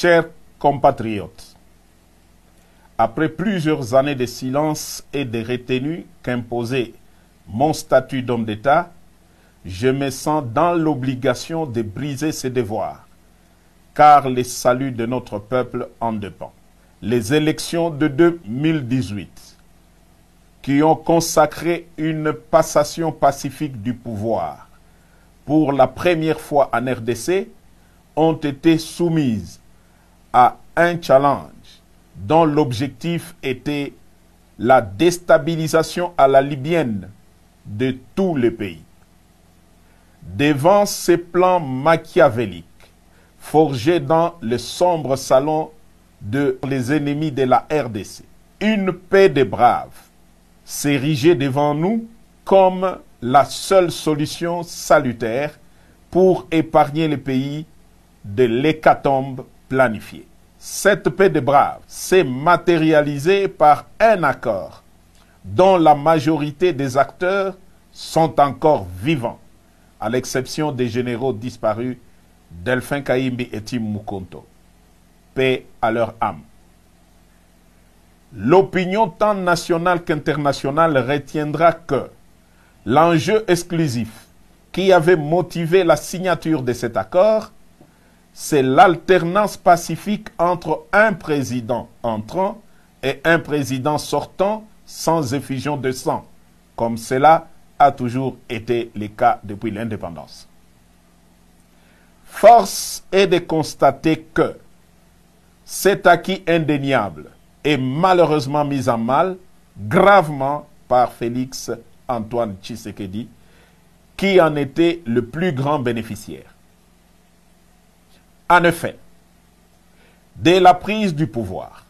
Chers compatriotes, après plusieurs années de silence et de retenue qu'imposait mon statut d'homme d'État, je me sens dans l'obligation de briser ces devoirs, car le salut de notre peuple en dépend. Les élections de 2018, qui ont consacré une passation pacifique du pouvoir pour la première fois en RDC, ont été soumises à un challenge dont l'objectif était la déstabilisation à la libyenne de tous les pays. Devant ces plans machiavéliques, forgés dans le sombre salon de les ennemis de la RDC, une paix des braves s'érigeait devant nous comme la seule solution salutaire pour épargner le pays de l'hécatombe planifiée. Cette paix des braves s'est matérialisée par un accord dont la majorité des acteurs sont encore vivants, à l'exception des généraux disparus Delphin Kayimbi et Tim Mukonto. Paix à leur âme. L'opinion tant nationale qu'internationale retiendra que l'enjeu exclusif qui avait motivé la signature de cet accord, c'est l'alternance pacifique entre un président entrant et un président sortant sans effusion de sang, comme cela a toujours été le cas depuis l'indépendance. Force est de constater que cet acquis indéniable est malheureusement mis en mal gravement par Félix Antoine Tshisekedi, qui en était le plus grand bénéficiaire. En effet, dès la prise du pouvoir,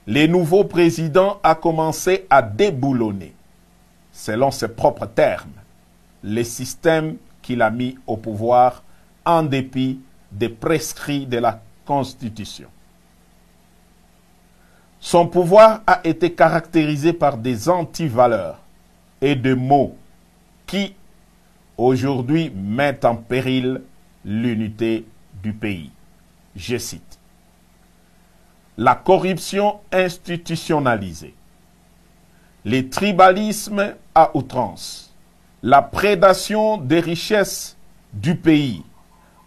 le nouveau président a commencé à déboulonner, selon ses propres termes, les systèmes qu'il a mis au pouvoir en dépit des prescrits de la Constitution. Son pouvoir a été caractérisé par des antivaleurs et des mots qui, aujourd'hui, mettent en péril l'unité du pays. Je cite: la corruption institutionnalisée, les tribalismes à outrance, la prédation des richesses du pays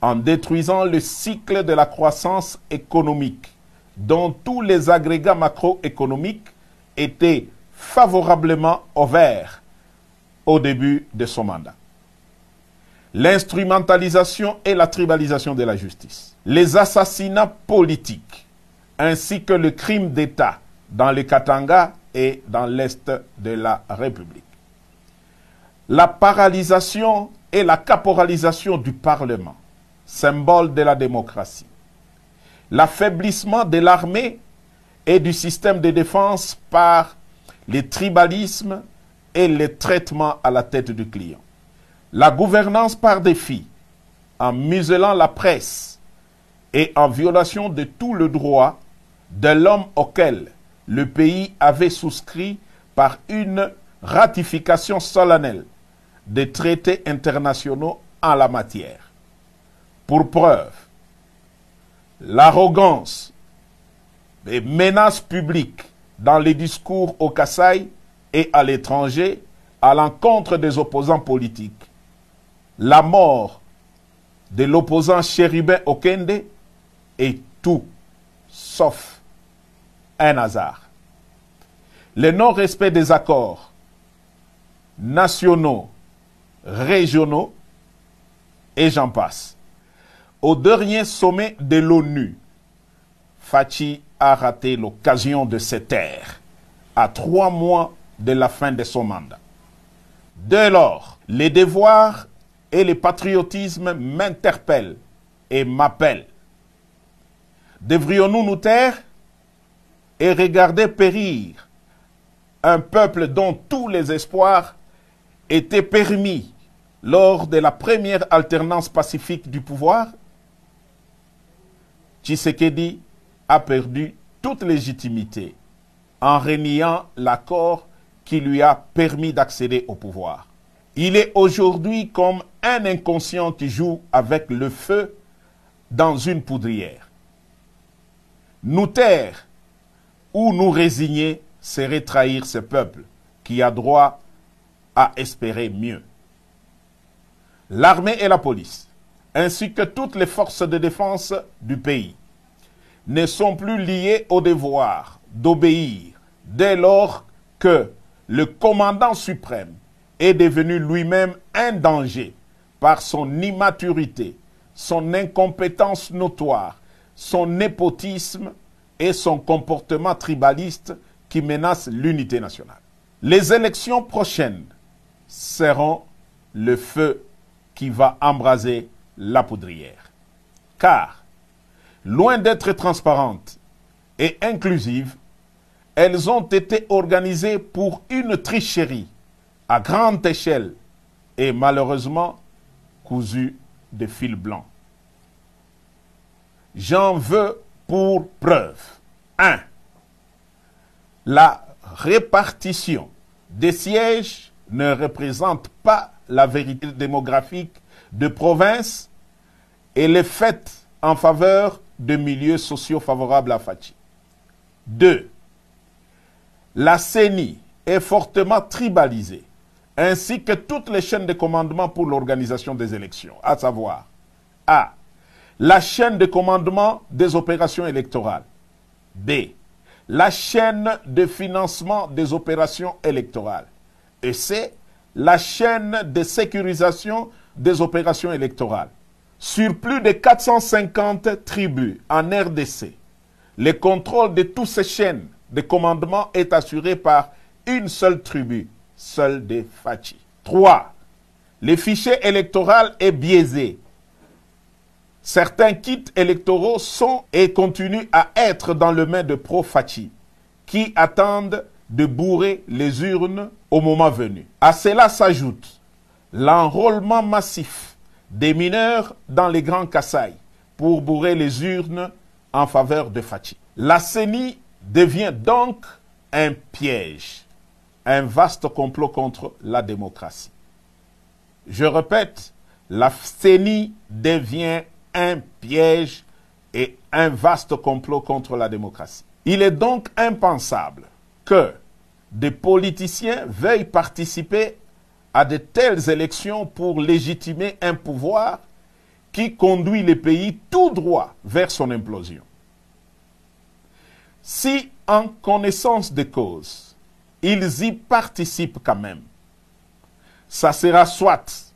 en détruisant le cycle de la croissance économique dont tous les agrégats macroéconomiques étaient favorablement ouverts au début de son mandat. L'instrumentalisation et la tribalisation de la justice, les assassinats politiques, ainsi que le crime d'État dans le Katanga et dans l'Est de la République. La paralysation et la caporalisation du Parlement, symbole de la démocratie. L'affaiblissement de l'armée et du système de défense par les tribalismes et les traitements à la tête du client. La gouvernance par défi, en muselant la presse et en violation de tout le droit de l'homme auquel le pays avait souscrit par une ratification solennelle des traités internationaux en la matière. Pour preuve, l'arrogance des menaces publiques dans les discours au Kasaï et à l'étranger à l'encontre des opposants politiques. La mort de l'opposant Chérubin Okende est tout sauf un hasard. Le non-respect des accords nationaux, régionaux et j'en passe. Au dernier sommet de l'ONU, Fachi a raté l'occasion de se taire à 3 mois de la fin de son mandat. Dès lors, les devoirs et le patriotisme m'interpellent et m'appellent. Devrions-nous nous taire et regarder périr un peuple dont tous les espoirs étaient permis lors de la première alternance pacifique du pouvoir? Tshisekedi a perdu toute légitimité en reniant l'accord qui lui a permis d'accéder au pouvoir. Il est aujourd'hui comme un inconscient qui joue avec le feu dans une poudrière. Nous taire ou nous résigner serait trahir ce peuple qui a droit à espérer mieux. L'armée et la police, ainsi que toutes les forces de défense du pays, ne sont plus liées au devoir d'obéir dès lors que le commandant suprême est devenu lui-même un danger par son immaturité, son incompétence notoire, son népotisme et son comportement tribaliste qui menace l'unité nationale. Les élections prochaines seront le feu qui va embraser la poudrière. Car, loin d'être transparentes et inclusives, elles ont été organisées pour une tricherie à grande échelle et malheureusement cousues de fil blanc. J'en veux pour preuve. 1. La répartition des sièges ne représente pas la vérité démographique de province et les faits en faveur de milieux sociaux favorables à Fachi. 2. La CENI est fortement tribalisée, ainsi que toutes les chaînes de commandement pour l'organisation des élections, à savoir A. La chaîne de commandement des opérations électorales. B. La chaîne de financement des opérations électorales. Et C. La chaîne de sécurisation des opérations électorales. Sur plus de 450 tribus en RDC, le contrôle de toutes ces chaînes de commandement est assuré par une seule tribu, celle des Fachi. 3. Le fichier électoral est biaisé. Certains kits électoraux sont et continuent à être dans le main de pro-Fachi, qui attendent de bourrer les urnes au moment venu. À cela s'ajoute l'enrôlement massif des mineurs dans les grands Kasaï pour bourrer les urnes en faveur de Fachi. La CENI devient donc un piège, un vaste complot contre la démocratie. Je répète, la CENI devient un piège et un vaste complot contre la démocratie. Il est donc impensable que des politiciens veuillent participer à de telles élections pour légitimer un pouvoir qui conduit le pays tout droit vers son implosion. Si, en connaissance de cause, ils y participent quand même, ça sera soit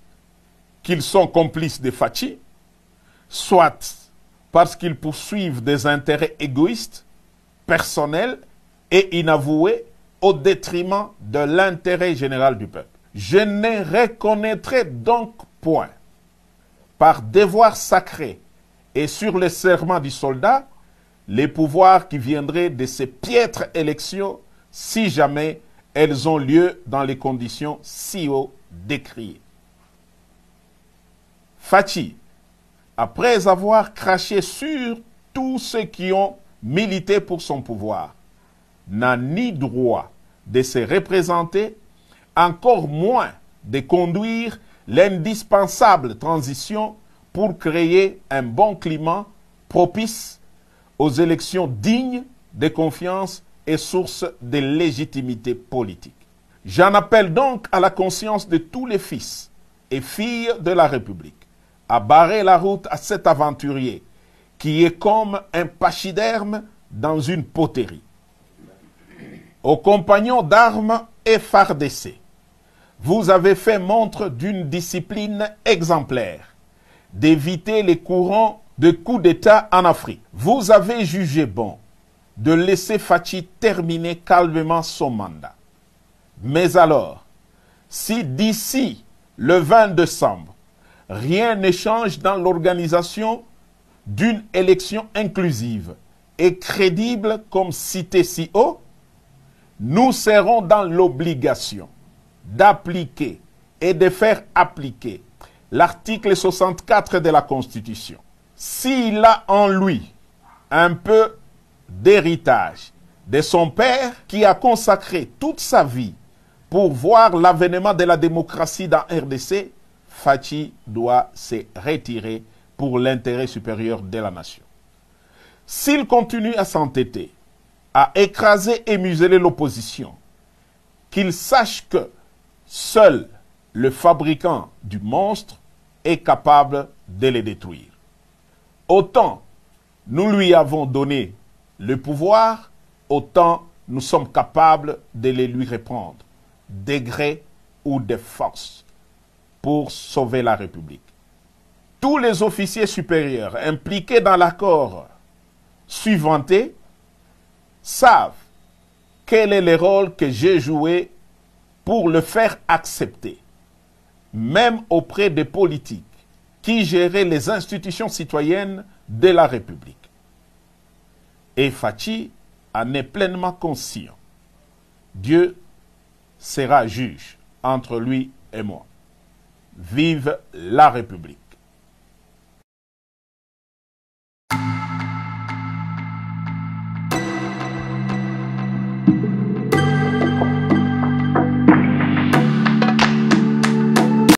qu'ils sont complices de Fachi, soit parce qu'ils poursuivent des intérêts égoïstes, personnels et inavoués au détriment de l'intérêt général du peuple. Je ne reconnaîtrai donc point, par devoir sacré et sur le serment du soldat, les pouvoirs qui viendraient de ces piètres élections si jamais elles ont lieu dans les conditions si haut décriées. Fachi, après avoir craché sur tous ceux qui ont milité pour son pouvoir, n'a ni droit de se représenter, encore moins de conduire l'indispensable transition pour créer un bon climat propice aux élections dignes de confiance et source de légitimité politique. J'en appelle donc à la conscience de tous les fils et filles de la République à barrer la route à cet aventurier qui est comme un pachyderme dans une poterie. Aux compagnons d'armes FARDC, vous avez fait montre d'une discipline exemplaire, d'éviter les courants de coups d'État en Afrique. Vous avez jugé bon de laisser Fachi terminer calmement son mandat. Mais alors, si d'ici le 20 décembre, rien ne change dans l'organisation d'une élection inclusive et crédible comme cité si haut, nous serons dans l'obligation d'appliquer et de faire appliquer l'article 64 de la Constitution. S'il a en lui un peu d'héritage de son père qui a consacré toute sa vie pour voir l'avènement de la démocratie dans RDC, Fachi doit se retirer pour l'intérêt supérieur de la nation. S'il continue à s'entêter, à écraser et museler l'opposition, qu'il sache que seul le fabricant du monstre est capable de les détruire. Autant nous lui avons donné le pouvoir, autant nous sommes capables de les lui reprendre, de gré ou de force, pour sauver la République. Tous les officiers supérieurs impliqués dans l'accord suivanté savent quel est le rôle que j'ai joué pour le faire accepter, même auprès des politiques qui géraient les institutions citoyennes de la République. Et Fachi en est pleinement conscient. Dieu sera juge entre lui et moi. Vive la République!